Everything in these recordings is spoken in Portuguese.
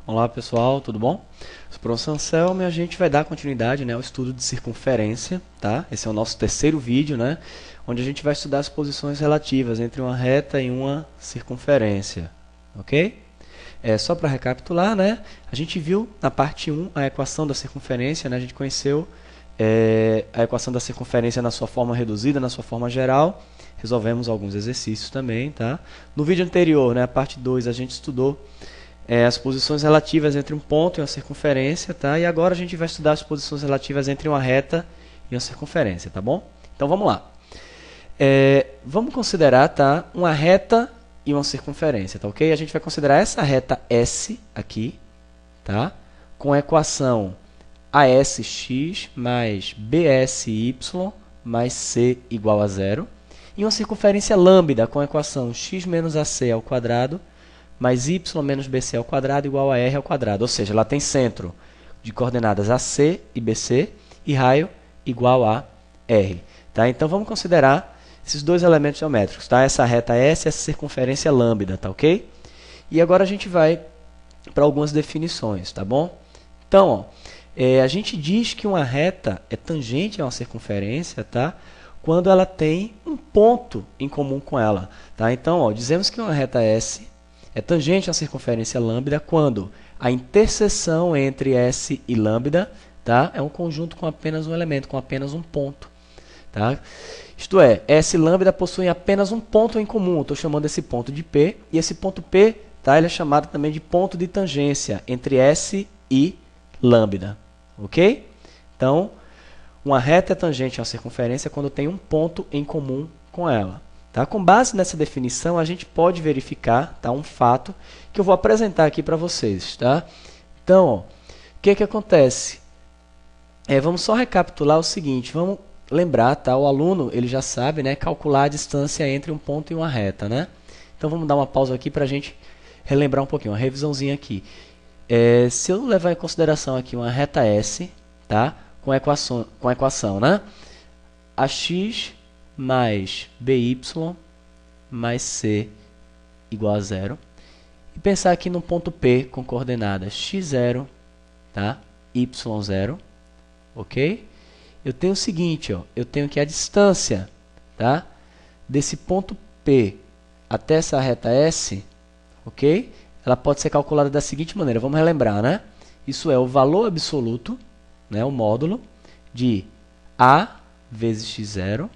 Olá pessoal, tudo bom? Eu sou o professor Anselmo e a gente vai dar continuidade, né, ao estudo de circunferência, tá? Esse é o nosso terceiro vídeo, né, onde a gente vai estudar as posições relativas entre uma reta e uma circunferência, ok? Só para recapitular, né, a gente viu na parte 1 a equação da circunferência, né, a gente conheceu a equação da circunferência na sua forma reduzida, na sua forma geral, resolvemos alguns exercícios também, tá? No vídeo anterior, né, a parte 2, a gente estudou as posições relativas entre um ponto e uma circunferência, tá? E agora a gente vai estudar as posições relativas entre uma reta e uma circunferência, tá bom? Então vamos lá. Vamos considerar, tá, uma reta e uma circunferência, tá ok? A gente vai considerar essa reta S aqui, tá? Com a equação ASX mais BSY mais C igual a zero. E uma circunferência lambda com a equação x menos AC ao quadrado mais y menos bc ao quadrado igual a r ao quadrado. Ou seja, ela tem centro de coordenadas AC e BC e raio igual a r. Tá? Então, vamos considerar esses dois elementos geométricos. Tá? Essa reta S e essa circunferência lambda. Tá ok? E agora a gente vai para algumas definições. Tá bom? Então, ó, a gente diz que uma reta é tangente a uma circunferência, tá? Quando ela tem um ponto em comum com ela. Tá? Então, ó, dizemos que uma reta S é tangente à circunferência lambda quando a interseção entre S e lambda, tá, é um conjunto com apenas um elemento, com apenas um ponto. Tá? Isto é, S e lambda possuem apenas um ponto em comum. Estou chamando esse ponto de P. E esse ponto P, tá, ele é chamado também de ponto de tangência entre S e lambda. Ok? Então, uma reta é tangente a uma circunferência quando tem um ponto em comum com ela. Tá? Com base nessa definição, a gente pode verificar, tá, um fato que eu vou apresentar aqui para vocês. Tá? Então, ó, o que acontece? Vamos só recapitular o seguinte, vamos lembrar, tá? O aluno ele já sabe, né, calcular a distância entre um ponto e uma reta. Né? Então, vamos dar uma pausa aqui para a gente relembrar um pouquinho, uma revisãozinha aqui. Se eu levar em consideração aqui uma reta S, tá? com a equação, né? AX mais BY mais C igual a zero. E pensar aqui no ponto P com coordenadas x0, tá? y0, ok? Eu tenho o seguinte, ó, eu tenho que a distância, tá, desse ponto P até essa reta S, ok? Ela pode ser calculada da seguinte maneira, vamos relembrar, né? Isso é o valor absoluto, né, o módulo de A vezes x0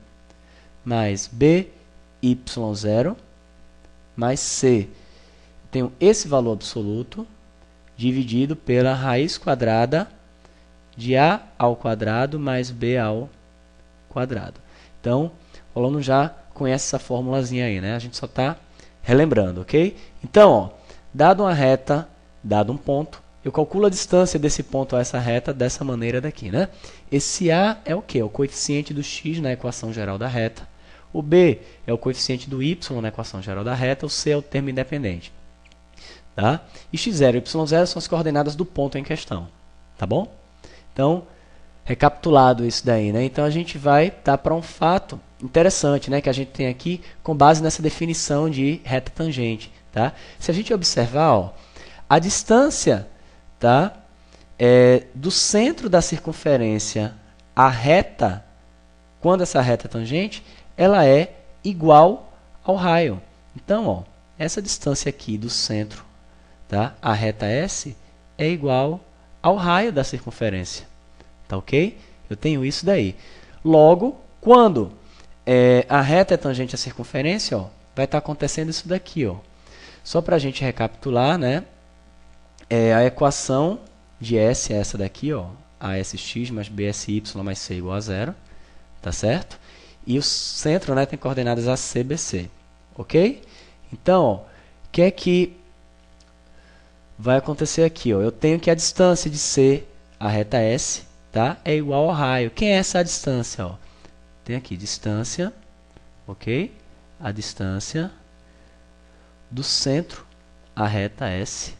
mais BY0 mais C. Tenho esse valor absoluto dividido pela raiz quadrada de A ao quadrado mais B ao quadrado. Então, o aluno já conhece essa formulazinha aí, né? A gente só está relembrando, ok? Então, ó, dado uma reta, dado um ponto, eu calculo a distância desse ponto a essa reta dessa maneira daqui, né? Esse A é o quê? É o coeficiente do x na equação geral da reta. O B é o coeficiente do y na equação geral da reta. O C é o termo independente. Tá? E x0 e y0 são as coordenadas do ponto em questão. Tá bom? Então, recapitulado isso daí, né? Então, a gente vai para um fato interessante, né? Que a gente tem aqui com base nessa definição de reta tangente. Tá? Se a gente observar, ó, a distância, tá, do centro da circunferência à reta, quando essa reta é tangente, ela é igual ao raio. Então, ó, essa distância aqui do centro, tá, à reta S é igual ao raio da circunferência. Tá ok? Eu tenho isso daí. Logo, quando a reta é tangente à circunferência, ó, vai estar acontecendo isso daqui. Ó. Só para a gente recapitular, né, a equação de S é essa daqui, ó, ASX mais BSY mais C igual a zero. Tá certo? E o centro, né, tem coordenadas AC, BC. Ok? Então, ó, o que é que vai acontecer aqui? Ó? Eu tenho que a distância de C, a reta S, tá, é igual ao raio. Quem é essa distância? Ó? Tem aqui distância, ok? A distância do centro, a reta S,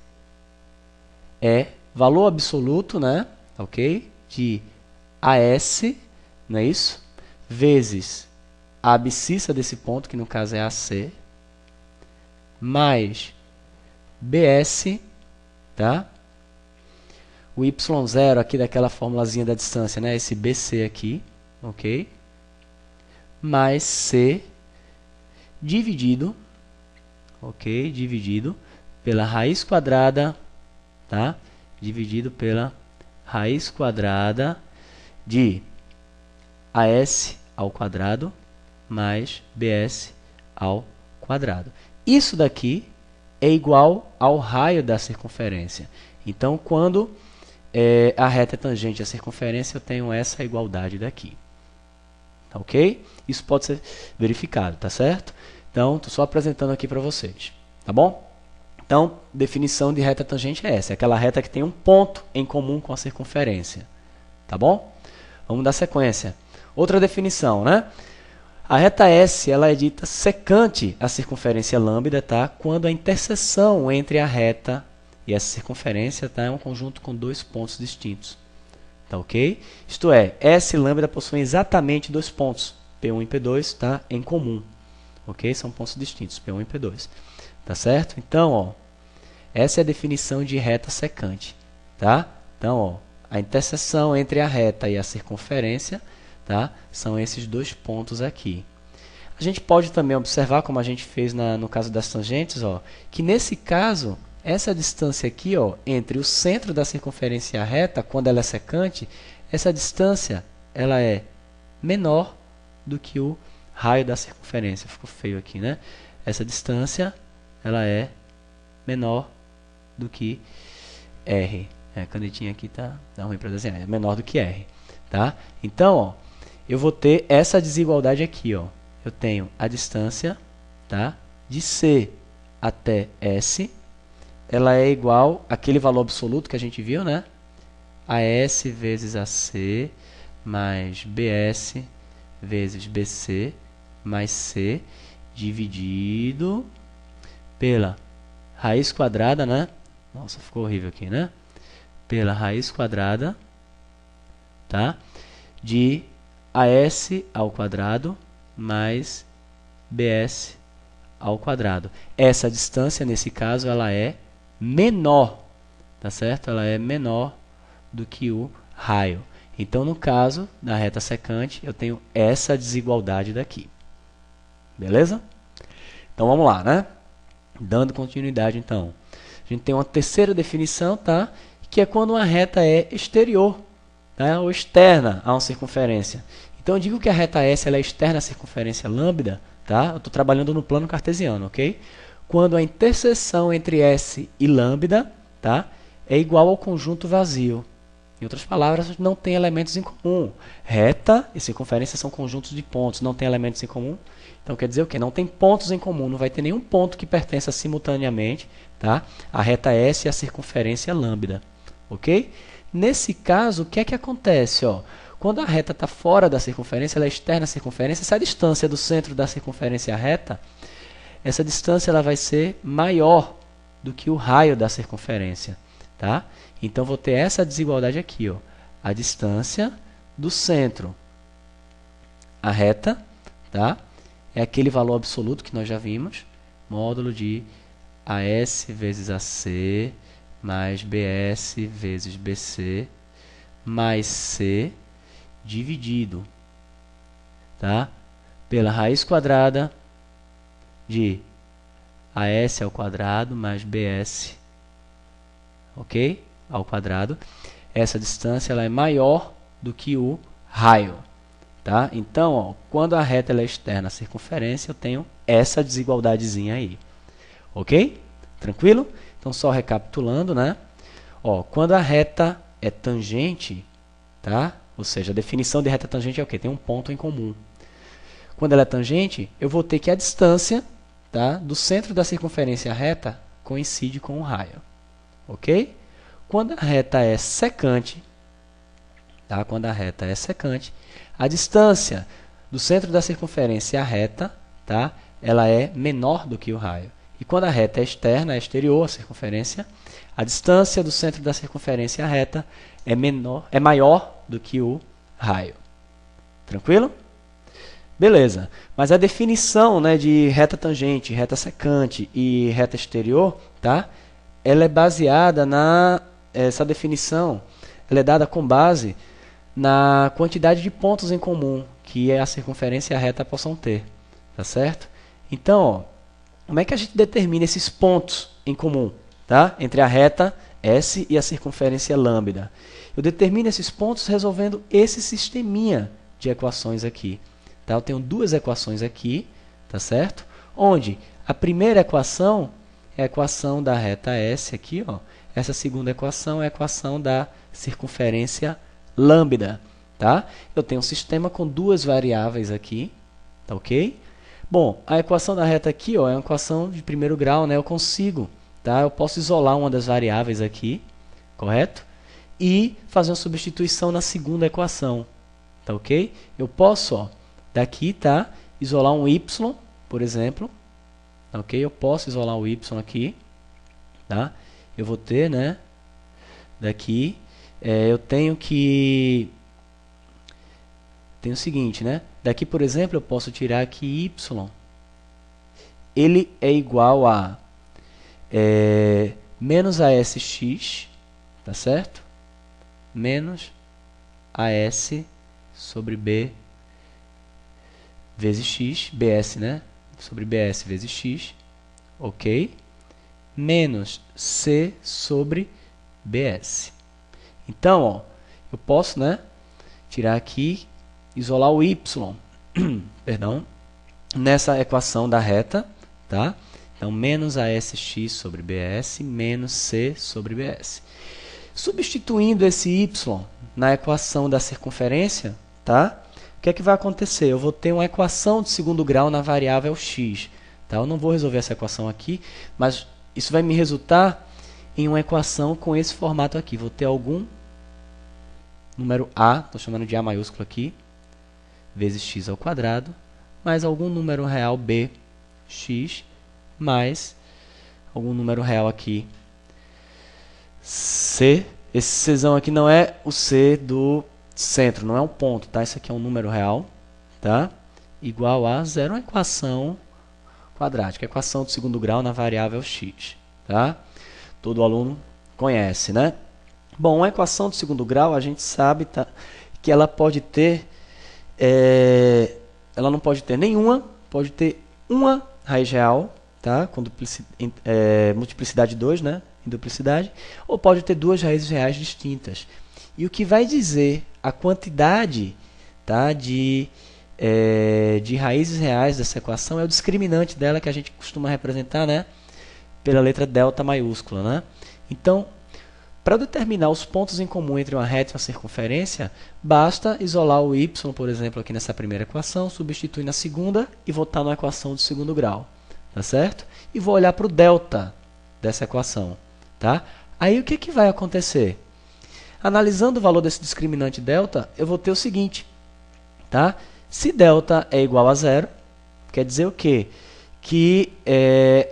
é valor absoluto, né, ok? De AS, não é isso? Vezes a abscissa desse ponto, que no caso é AC, mais BS, tá? o y0 aqui daquela formulazinha da distância, né? Esse BC aqui, ok? Mais C dividido, ok? Dividido pela raiz quadrada, tá? Dividido pela raiz quadrada de AS ao quadrado mais BS ao quadrado. Isso daqui é igual ao raio da circunferência. Então, quando a reta é tangente à circunferência, eu tenho essa igualdade daqui. Ok? Isso pode ser verificado, tá certo? Então, estou só apresentando aqui para vocês. Tá bom? Então, definição de reta tangente é essa. É aquela reta que tem um ponto em comum com a circunferência. Tá bom? Vamos dar sequência. Outra definição, né? A reta S ela é dita secante à circunferência lambda, tá? Quando a interseção entre a reta e essa circunferência, tá? É um conjunto com dois pontos distintos. Tá ok? Isto é, S e lambda possuem exatamente dois pontos, P1 e P2, tá? Em comum. Ok? São pontos distintos, P1 e P2. Tá certo? Então, ó, essa é a definição de reta secante. Tá? Então, ó, a interseção entre a reta e a circunferência, tá? São esses dois pontos aqui. A gente pode também observar, como a gente fez no caso das tangentes, ó, que nesse caso, essa distância aqui, ó, entre o centro da circunferência e a reta, quando ela é secante, essa distância ela é menor do que o raio da circunferência. Ficou feio aqui, né? Essa distância ela é menor do que R. A canetinha aqui tá ruim para desenhar, é menor do que R. Tá? Então, ó, eu vou ter essa desigualdade aqui. Ó. Eu tenho a distância, tá, de C até S, ela é igual àquele valor absoluto que a gente viu, né? AS vezes AC mais BS vezes BC mais C dividido pela raiz quadrada, né? Nossa, ficou horrível aqui, né? Pela raiz quadrada, tá? De AS ao quadrado mais BS ao quadrado. Essa distância, nesse caso, ela é menor, tá certo? Ela é menor do que o raio. Então, no caso da reta secante, eu tenho essa desigualdade daqui. Beleza? Então, vamos lá, né? Dando continuidade, então. A gente tem uma terceira definição, tá? Que é quando uma reta é exterior, tá? Ou externa a uma circunferência. Então, eu digo que a reta S ela é externa à circunferência lambda, tá? Eu estou trabalhando no plano cartesiano, ok? Quando a interseção entre S e lambda, tá, é igual ao conjunto vazio. Em outras palavras, não tem elementos em comum. Reta e circunferência são conjuntos de pontos, não tem elementos em comum. Então, quer dizer o quê? Não tem pontos em comum, não vai ter nenhum ponto que pertença simultaneamente, tá, a reta S e a circunferência lambda. Ok? Nesse caso, o que é que acontece? Ó? Quando a reta está fora da circunferência, ela é externa à circunferência, essa distância do centro da circunferência reta, essa distância ela vai ser maior do que o raio da circunferência. Tá? Então, vou ter essa desigualdade aqui. Ó. A distância do centro à reta, tá? É aquele valor absoluto que nós já vimos, módulo de AS vezes AC mais BS vezes BC mais C dividido, tá? Pela raiz quadrada de AS ao quadrado mais BS, ok? Ao quadrado. Essa distância ela é maior do que o raio, tá? Então, ó, quando a reta ela é externa à circunferência, eu tenho essa desigualdadezinha aí, ok? Tranquilo? Então, só recapitulando, né? Ó, quando a reta é tangente, tá? Ou seja, a definição de reta tangente é o quê? Tem um ponto em comum. Quando ela é tangente, eu vou ter que a distância, tá, do centro da circunferência reta coincide com o raio. Ok? Quando a reta é secante, tá? Quando a reta é secante, a distância do centro da circunferência reta, tá, ela é menor do que o raio. E quando a reta é externa, é exterior à circunferência, a distância do centro da circunferência reta é maior do que o raio. Tranquilo? Beleza. Mas a definição, né, de reta tangente, reta secante e reta exterior, tá? Ela é baseada na essa definição ela é dada com base na quantidade de pontos em comum que a circunferência e a reta possam ter, tá certo? Então, ó, como é que a gente determina esses pontos em comum, tá? Entre a reta S e a circunferência lambda? Eu determino esses pontos resolvendo esse sisteminha de equações aqui, tá? Eu tenho duas equações aqui, tá certo? Onde a primeira equação é a equação da reta S aqui, ó. Essa segunda equação é a equação da circunferência lambda, tá? Eu tenho um sistema com duas variáveis aqui, tá ok? Bom, a equação da reta aqui, ó, é uma equação de primeiro grau, né? Eu consigo, tá? Eu posso isolar uma das variáveis aqui, correto? E fazer uma substituição na segunda equação, tá ok? Eu posso, ó, daqui, tá? Isolar um y, por exemplo, tá ok? Eu posso isolar o y aqui, tá? Eu vou ter, né? Daqui, eu tenho que... Tem o seguinte, né? Daqui, por exemplo, eu posso tirar aqui y. Ele é igual a menos ASX, tá certo? Menos AS sobre B vezes x, BS, né? Sobre BS vezes x, ok? Menos C sobre BS. Então, ó, eu posso, né, tirar aqui, isolar o y, perdão, nessa equação da reta, tá? Então, menos ASX sobre BS menos C sobre BS. Substituindo esse y na equação da circunferência, tá? O que é que vai acontecer? Eu vou ter uma equação de segundo grau na variável x, tá? Eu não vou resolver essa equação aqui, mas isso vai me resultar em uma equação com esse formato aqui. Vou ter algum número a, estou chamando de a maiúsculo aqui, vezes x ao quadrado, mais algum número real bx, mais algum número real aqui c. Esse czão aqui não é o c do centro, não é um ponto, tá? Isso aqui é um número real, tá? Igual a zero, uma equação quadrática, equação do segundo grau na variável x, tá? Todo aluno conhece, né? Bom, uma equação do segundo grau, a gente sabe, tá, que ela pode ter, ela não pode ter nenhuma, pode ter uma raiz real, tá? Com multiplicidade 2, né? Em duplicidade, ou pode ter duas raízes reais distintas. E o que vai dizer a quantidade, tá, de raízes reais dessa equação é o discriminante dela, que a gente costuma representar, né, pela letra delta maiúscula, né? Então, para determinar os pontos em comum entre uma reta e uma circunferência, basta isolar o y, por exemplo, aqui nessa primeira equação, substituir na segunda e voltar na equação do segundo grau, tá certo? E vou olhar para o delta dessa equação, tá? Aí o que vai acontecer? Analisando o valor desse discriminante delta, eu vou ter o seguinte, tá? Se delta é igual a zero, quer dizer o quê? Que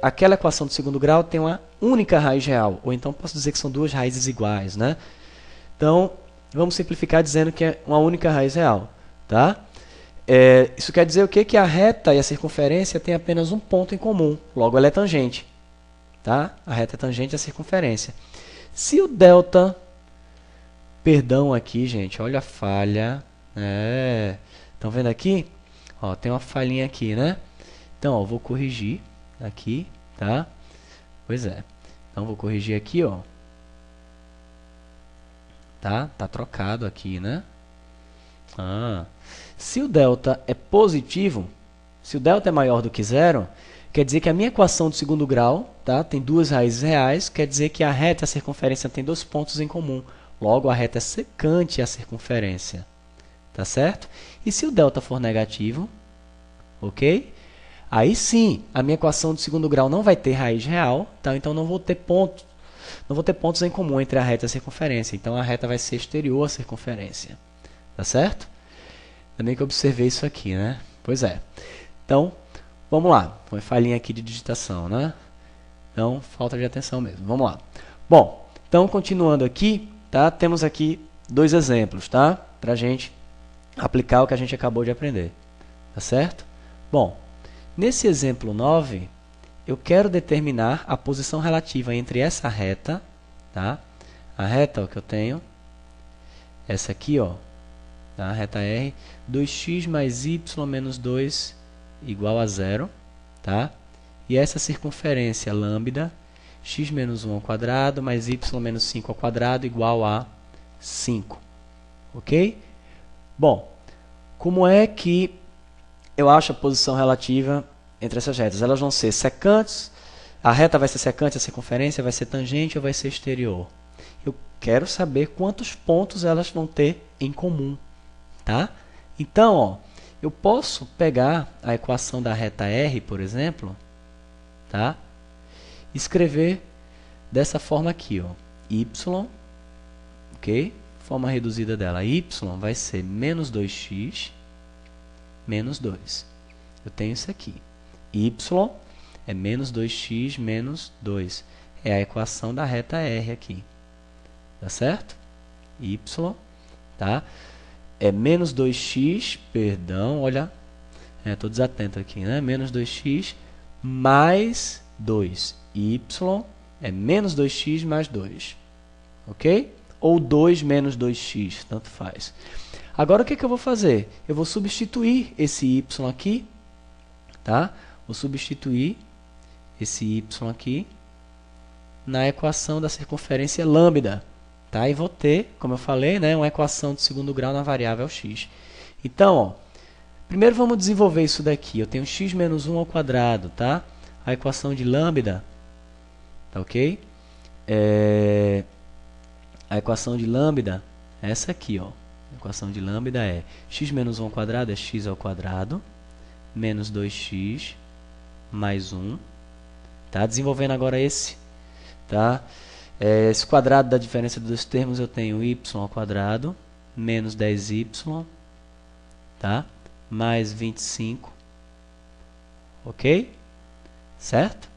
aquela equação do segundo grau tem uma única raiz real, ou então posso dizer que são duas raízes iguais, né? Então, vamos simplificar dizendo que é uma única raiz real, tá? Isso quer dizer o quê? Que a reta e a circunferência têm apenas um ponto em comum, logo ela é tangente, tá? A reta é tangente à circunferência. Se o delta, perdão aqui, gente, olha a falha, estão vendo aqui? Ó, tem uma falhinha aqui, né? Então, ó, vou corrigir aqui, tá? Pois é. Então, vou corrigir aqui, ó. Tá? Tá trocado aqui, né? Se o delta é positivo, se o delta é maior do que zero, quer dizer que a minha equação do segundo grau, tá, tem duas raízes reais, quer dizer que a reta e a circunferência têm dois pontos em comum. Logo, a reta é secante à circunferência. Tá certo? E se o delta for negativo, ok? Aí sim, a minha equação do segundo grau não vai ter raiz real, tá? Então não vou ter pontos em comum entre a reta e a circunferência. Então a reta vai ser exterior à circunferência. Tá certo? Também que eu observei isso aqui, né? Pois é. Então, vamos lá. Uma falhinha aqui de digitação, né? Então, falta de atenção mesmo. Vamos lá. Bom, então continuando aqui, tá? Temos aqui dois exemplos, tá? Pra gente aplicar o que a gente acabou de aprender. Tá certo? Bom, nesse exemplo 9, eu quero determinar a posição relativa entre essa reta, tá? a reta ó, que eu tenho, essa aqui, ó, tá? A reta R, 2x mais y menos 2 igual a 0, tá? E essa circunferência lambda, x menos 1 ao quadrado mais y menos 5 ao quadrado igual a 5, ok? Bom, como é que eu acho a posição relativa entre essas retas? Elas vão ser secantes, a reta vai ser secante, a circunferência vai ser tangente ou vai ser exterior? Eu quero saber quantos pontos elas vão ter em comum, tá? Então, ó, eu posso pegar a equação da reta R, por exemplo, tá? Escrever dessa forma aqui, ó, y, ok? Forma reduzida dela, y vai ser menos 2x menos 2. Eu tenho isso aqui. Y é menos 2x menos 2. É a equação da reta R aqui. Tá certo? Y, tá? É menos 2x, perdão, olha, estou desatento aqui, né? Menos 2x mais 2. Y é menos 2x mais 2. Ok? Ou 2 menos 2x, tanto faz. Agora, o que eu vou fazer? Eu vou substituir esse y aqui, tá? Vou substituir esse y aqui na equação da circunferência lambda, tá? E vou ter, como eu falei, né, uma equação de segundo grau na variável x. Então, ó, primeiro vamos desenvolver isso daqui. Eu tenho x menos 1 ao quadrado, tá? A equação de lambda, tá ok? A equação de lambda é essa aqui, ó. A equação de lambda é x menos 1 ao quadrado é x ao quadrado menos 2x mais 1. Tá? Desenvolvendo agora esse. Tá? Esse quadrado da diferença dos dois termos eu tenho y ao quadrado menos 10y, tá? Mais 25. Ok? Certo?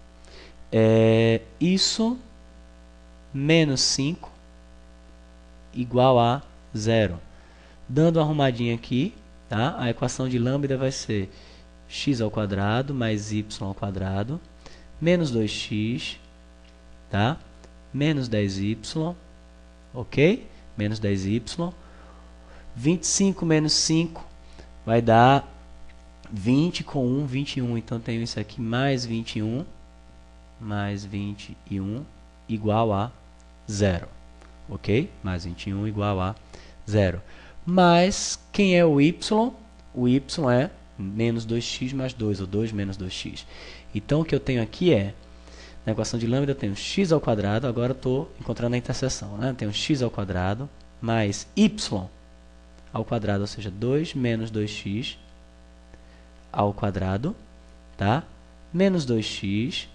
Isso menos 5 igual a 0. Dando uma arrumadinha aqui, tá? A equação de lambda vai ser x ao quadrado mais y ao quadrado menos 2x, tá? Menos 10y, ok? Menos 10y. 25 menos 5 vai dar 20 com 1, 21. Então, tenho isso aqui mais 21 igual a 0. Ok? Mais 21 igual a 0. Mas, quem é o y? O y é menos 2x mais 2, ou 2 menos 2x. Então, o que eu tenho aqui é, na equação de lambda, eu tenho x ao quadrado, agora eu estou encontrando a interseção, né? Eu tenho x ao quadrado mais y ao quadrado, ou seja, 2 menos 2x ao quadrado, tá? Menos 2x,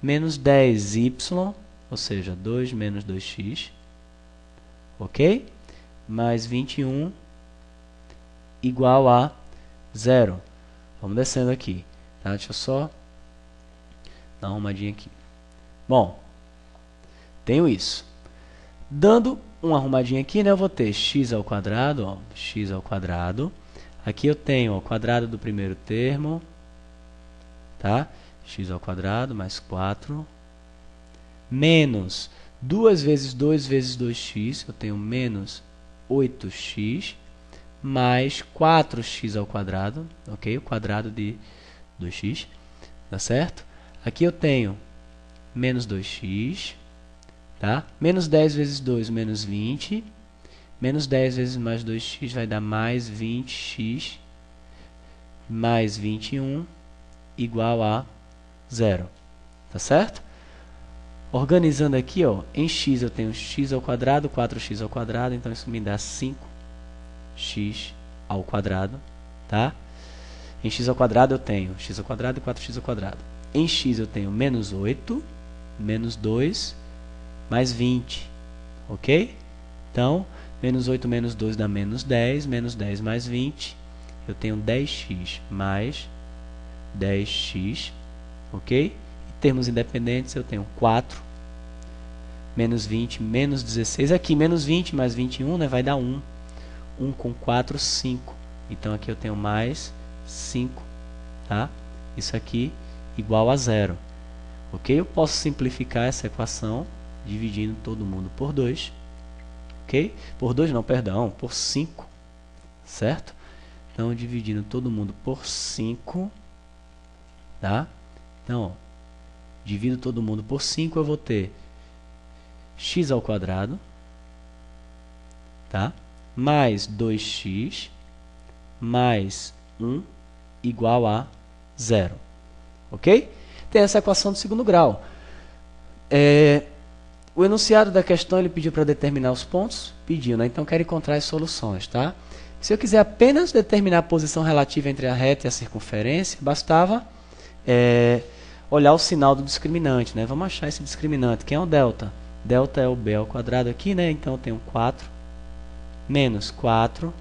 menos 10y, ou seja, 2 menos 2x, ok? Mais 21 igual a 0. Vamos descendo aqui, tá? Deixa eu só dar uma arrumadinha aqui. Bom, tenho isso. Dando uma arrumadinha aqui, né, eu vou ter x ao quadrado, ó, x ao quadrado. Aqui eu tenho ó, o quadrado do primeiro termo, tá? X ao quadrado mais 4, menos 2 vezes 2 vezes 2x, eu tenho menos 8x, mais 4x ao quadrado, ok? O quadrado de 2x, tá certo? Aqui eu tenho menos 2x, tá? Menos 10 vezes 2, menos 20. Menos 10 vezes mais 2x vai dar mais 20x, mais 21, igual a 0. Tá certo? Organizando aqui, ó, em x eu tenho x ao quadrado, 4x ao quadrado, então isso me dá 5x ao quadrado, tá? Em x ao quadrado eu tenho x ao quadrado e 4x ao quadrado. Em x eu tenho menos 8, menos 2, mais 20, ok? Então, menos 8 menos 2 dá menos 10 mais 20, eu tenho 10x mais 10x, ok? Em termos independentes eu tenho 4, menos 20, menos 16, aqui menos 20 mais 21, né, vai dar 1, 1 com 4, 5, então aqui eu tenho mais 5, tá? Isso aqui igual a 0, ok? Eu posso simplificar essa equação dividindo todo mundo por 2, ok? Por 2 não, perdão, por 5, certo? Então, dividindo todo mundo por 5, tá? Então, ó, divido todo mundo por 5, eu vou ter x ao quadrado, tá? Mais 2x mais 1 igual a 0, ok? Tem essa equação do segundo grau. O enunciado da questão ele pediu para determinar os pontos? Pediu, né? Então, quero encontrar as soluções, tá? Se eu quiser apenas determinar a posição relativa entre a reta e a circunferência, bastava olhar o sinal do discriminante, né? Vamos achar esse discriminante. Quem é o delta? Delta é o b ao quadrado aqui, né? Então, eu tenho 4 menos 4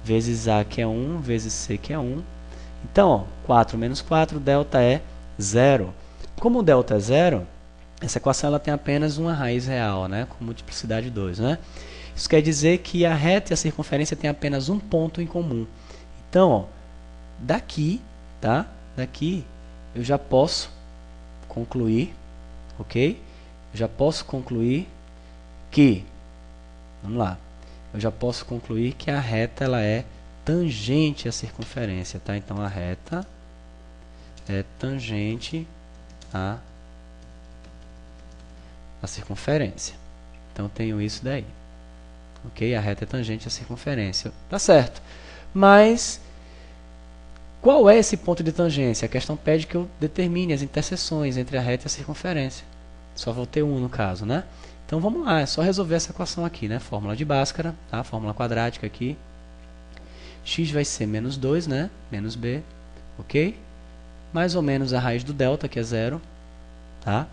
vezes a, que é 1, vezes c, que é 1. Então, ó, 4 menos 4, delta é 0. Como o delta é 0, essa equação ela tem apenas uma raiz real, né? Com multiplicidade 2, né? Isso quer dizer que a reta e a circunferência têm apenas um ponto em comum. Então, ó, daqui, tá? Daqui eu já posso concluir, ok? Eu já posso concluir que, vamos lá, eu já posso concluir que a reta ela é tangente à circunferência, tá? Então, a reta é tangente à circunferência. Então, tenho isso daí. Ok? A reta é tangente à circunferência. Tá certo. Mas, qual é esse ponto de tangência? A questão pede que eu determine as interseções entre a reta e a circunferência. Só vou ter um no caso, né? Então, vamos lá. É só resolver essa equação aqui, né? Fórmula de Bhaskara, tá? Fórmula quadrática aqui. X vai ser menos 2, né? Menos b, ok? Mais ou menos a raiz do delta, que é 0, tá?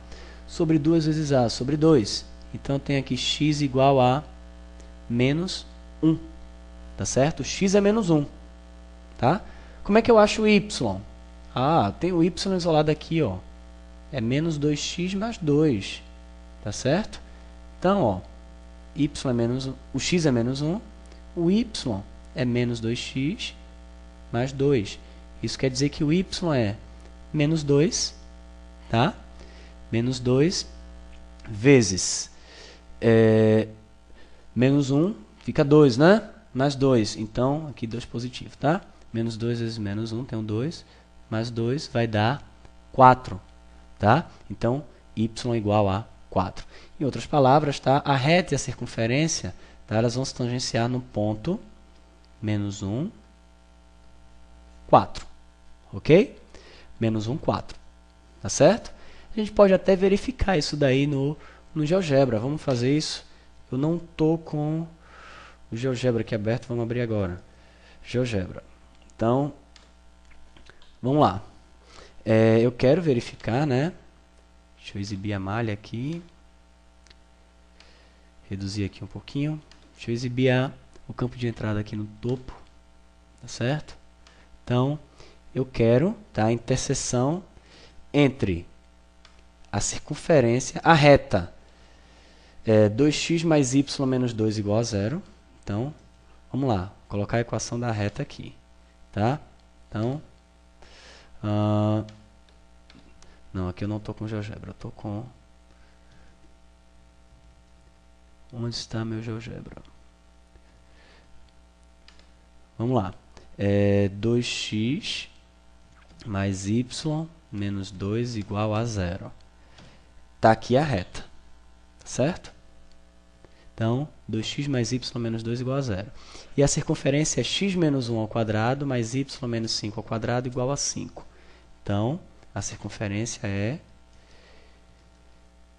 Sobre 2 vezes a, sobre 2. Então, eu tenho aqui x igual a menos 1, tá certo? X é menos 1, tá? Como é que eu acho o y? Ah, tem o y isolado aqui, ó. É menos 2x mais 2, tá certo? Então, ó, y é menos 1, o x é menos 1, o y é menos 2x mais 2. Isso quer dizer que o y é menos 2, tá? Menos 2 vezes menos 1, fica 2, né? Mais 2. Então, aqui 2 positivo, tá? Menos 2 vezes menos 1, tenho 2. Mais 2 vai dar 4, tá? Então, y igual a 4. Em outras palavras, tá? A reta e a circunferência, tá? Elas vão se tangenciar no ponto menos 1, 4. Ok? Menos 1, 4. Tá certo? A gente pode até verificar isso daí no GeoGebra. Vamos fazer isso. Eu não estou com o GeoGebra aqui aberto. Vamos abrir agora. GeoGebra. Então, vamos lá. Eu quero verificar, né? Deixa eu exibir a malha aqui. Reduzir aqui um pouquinho. Deixa eu exibir o campo de entrada aqui no topo. Tá certo? Então, eu quero a interseção entre a circunferência, a reta 2x mais y menos 2 igual a 0. Então, vamos lá, vou colocar a equação da reta aqui, tá? Então, não, aqui eu não estou com GeoGebra, eu estou com... Onde está meu GeoGebra? Vamos lá, 2x mais y menos 2 igual a 0. Está aqui a reta, certo? Então, 2x mais y menos 2 igual a 0. E a circunferência é x menos 1 ao quadrado mais y menos 5 ao quadrado igual a 5. Então, a circunferência é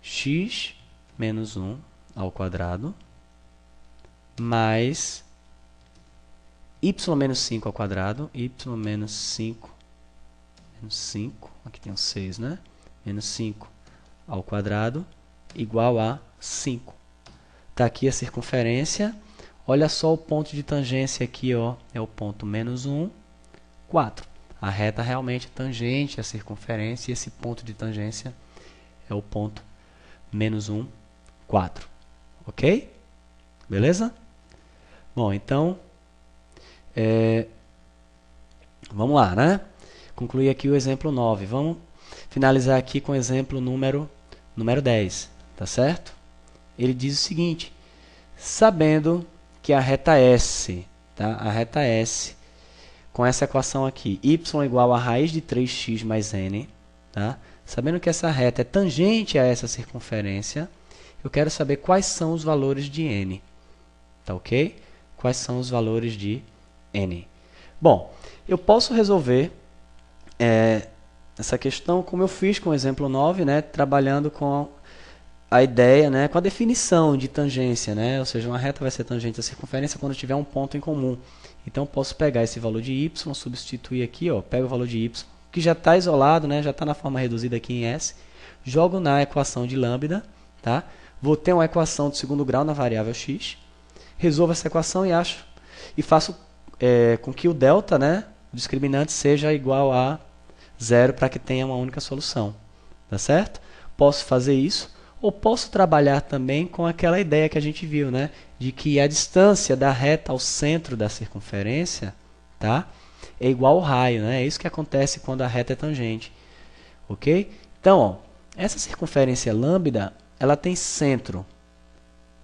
x menos 1 ao quadrado mais y menos 5 ao quadrado, y menos 5, aqui tem um 6, né? Menos 5 ao quadrado igual a 5. Está aqui a circunferência. Olha só o ponto de tangência aqui, ó, é o ponto menos 1, 4. A reta realmente é tangente à circunferência e esse ponto de tangência é o ponto menos 1, 4. Ok? Beleza? Bom, então, vamos lá, né? Concluir aqui o exemplo 9. Vamos finalizar aqui com o exemplo número 10, tá certo? Ele diz o seguinte: Sabendo que a reta S, tá? A reta S, com essa equação aqui, y igual a raiz de 3x mais n, tá? Sabendo que essa reta é tangente a essa circunferência, eu quero saber quais são os valores de n, tá ok? Quais são os valores de n. Bom, eu posso resolver essa questão como eu fiz com o exemplo 9, né? Trabalhando com a ideia, né? Com a definição de tangência, né? Ou seja, uma reta vai ser tangente à circunferência quando tiver um ponto em comum. Então, eu posso pegar esse valor de y, substituir aqui, ó, pego o valor de y, que já está isolado, né? Já está na forma reduzida aqui em S, jogo na equação de lambda, tá? Vou ter uma equação de segundo grau na variável x, resolvo essa equação e faço com que o delta, né, o discriminante, seja igual a zero para que tenha uma única solução, tá certo? Posso fazer isso, ou posso trabalhar também com aquela ideia que a gente viu, né, de que a distância da reta ao centro da circunferência, tá, é igual ao raio, né? É isso que acontece quando a reta é tangente, ok? Então, ó, essa circunferência lambda, ela tem centro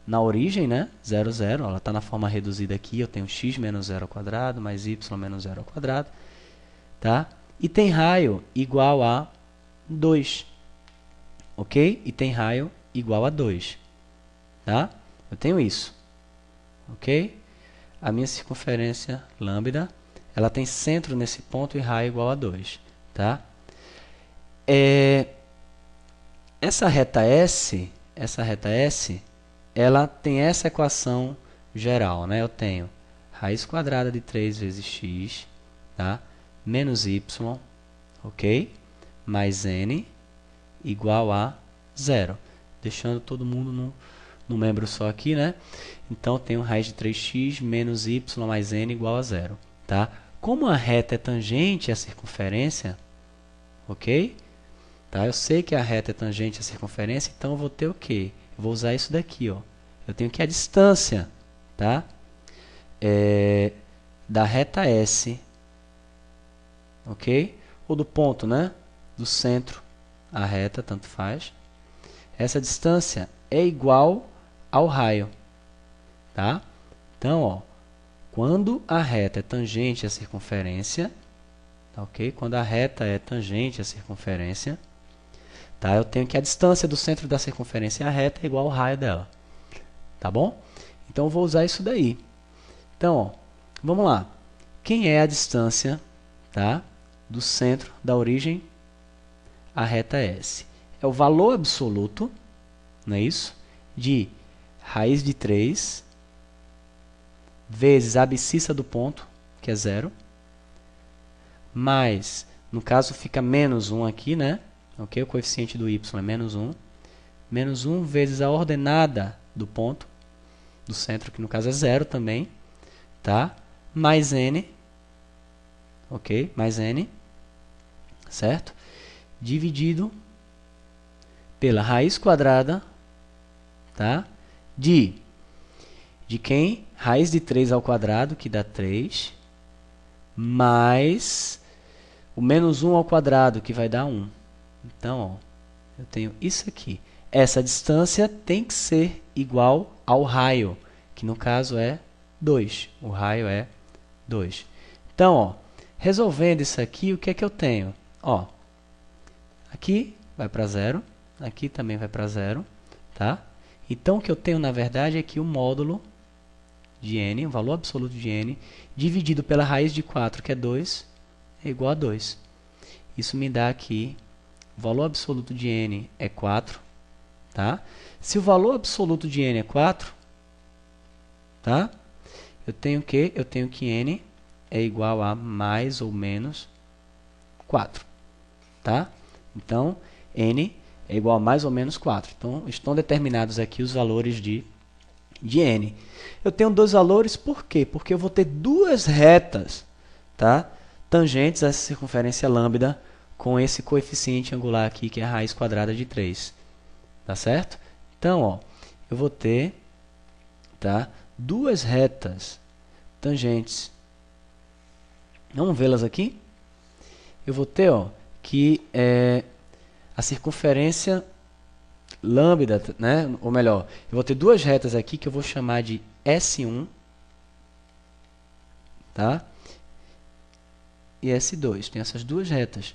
na origem, né? 0, 0. Ela está na forma reduzida aqui. Eu tenho x menos 0 ao quadrado mais y menos 0 ao quadrado. Tá? E tem raio igual a 2. Ok? E tem raio igual a 2. Tá? Eu tenho isso. Ok? A minha circunferência lambda, ela tem centro nesse ponto e raio igual a 2. Tá? Essa reta S, ela tem essa equação geral, né? Eu tenho raiz quadrada de 3 vezes x, tá? Menos y, ok? Mais n igual a 0. Deixando todo mundo num membro só aqui, né? Então, eu tenho raiz de 3x menos y mais n igual a 0, tá? Como a reta é tangente à circunferência, ok? Tá? Eu sei que a reta é tangente à circunferência, então eu vou ter o quê? Eu vou usar isso daqui, ó. Eu tenho que a distância, tá? Da reta S, ok? Ou do ponto, né? Do centro à reta, tanto faz. Essa distância é igual ao raio, tá? Então, ó, quando a reta é tangente à circunferência, tá, ok? Quando a reta é tangente à circunferência, tá? Eu tenho que a distância do centro da circunferência à reta é igual ao raio dela. Tá bom? Então, eu vou usar isso daí. Então, ó, vamos lá. Quem é a distância, tá, do centro da origem à reta S? É o valor absoluto, não é isso? De raiz de 3 vezes a abscissa do ponto, que é 0, mais, no caso, fica menos 1 aqui, né? Ok? O coeficiente do y é menos 1. Menos 1 vezes a ordenada do ponto, do centro, que no caso é 0 também, tá? Mais n, ok? Mais n, certo? Dividido pela raiz quadrada, tá? De quem? Raiz de 3 ao quadrado, que dá 3, mais o menos 1 ao quadrado, que vai dar 1. Então, ó, eu tenho isso aqui. Essa distância tem que ser igual ao raio, que no caso é 2. O raio é 2. Então, ó, resolvendo isso aqui, o que é que eu tenho? Ó, aqui vai para 0, aqui também vai para 0, tá? Então, o que eu tenho, na verdade, é que o módulo de n, o valor absoluto de n, dividido pela raiz de 4, que é 2, é igual a 2. Isso me dá aqui, o valor absoluto de n é 4, tá? Se o valor absoluto de n é 4, tá? Eu tenho que n é igual a mais ou menos 4, tá? Então, n é igual a mais ou menos 4. Então, estão determinados aqui os valores de n. Eu tenho dois valores, por quê? Porque eu vou ter duas retas, tá? Tangentes a essa circunferência lambda com esse coeficiente angular aqui, que é a raiz quadrada de 3. Tá certo? Então, ó, eu vou ter, tá, duas retas tangentes. Vamos vê-las aqui? Eu vou ter, ó, que a circunferência lambda, né? Ou melhor, eu vou ter duas retas aqui que eu vou chamar de S1, tá? E S2. Tem essas duas retas.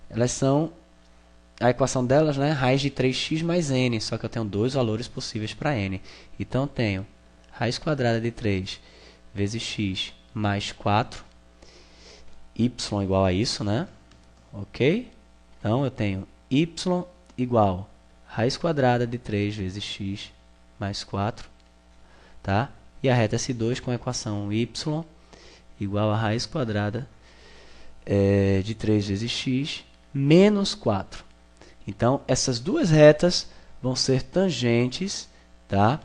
Elas são, a equação delas, né? Raiz de 3x mais n, só que eu tenho dois valores possíveis para n. Então, eu tenho raiz quadrada de 3 vezes x mais 4, y igual a isso, né? Ok? Então, eu tenho y igual raiz quadrada de 3 vezes x mais 4, tá? E a reta S2 com a equação y igual a raiz quadrada de 3 vezes x menos 4. Então, essas duas retas vão ser tangentes, tá,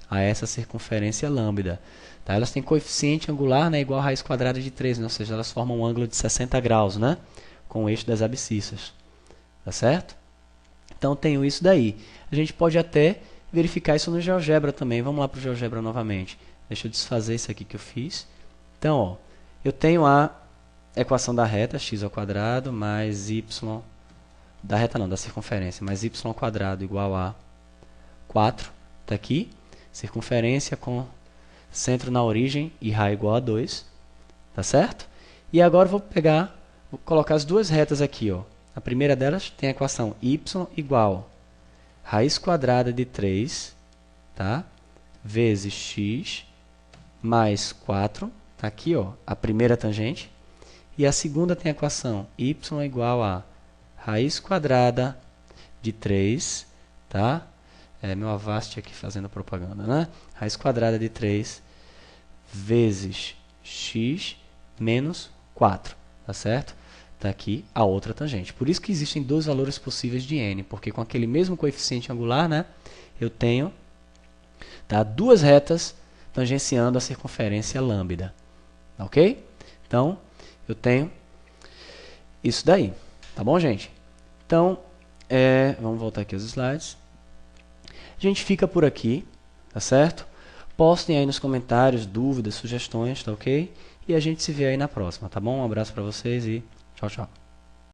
a essa circunferência lambda. Tá? Elas têm coeficiente angular, né, igual a raiz quadrada de 3, né? Ou seja, elas formam um ângulo de 60 graus, né, com o eixo das abscissas. Tá certo? Então, tenho isso daí. A gente pode até verificar isso no GeoGebra também. Vamos lá para o GeoGebra novamente. Deixa eu desfazer isso aqui que eu fiz. Então, ó, eu tenho a equação da reta, x ao quadrado mais y, da reta não, da circunferência, mais y ao quadrado igual a 4, está aqui. Circunferência com centro na origem e raio igual a 2, tá certo? E agora eu vou colocar as duas retas aqui, ó. A primeira delas tem a equação y igual raiz quadrada de 3, tá? Vezes x mais 4, tá aqui, ó, a primeira tangente. E a segunda tem a equação y igual a raiz quadrada de 3, tá? Meu Avast aqui fazendo propaganda, né? Raiz quadrada de 3 vezes x menos 4, tá certo? Está aqui a outra tangente. Por isso que existem dois valores possíveis de n, porque com aquele mesmo coeficiente angular, né, eu tenho, tá, duas retas tangenciando a circunferência lambda. Ok? Então, eu tenho isso daí. Tá bom, gente? Então, vamos voltar aqui aos slides. A gente fica por aqui, tá certo? Postem aí nos comentários dúvidas, sugestões, tá ok? E a gente se vê aí na próxima, tá bom? Um abraço para vocês e tchau, tchau.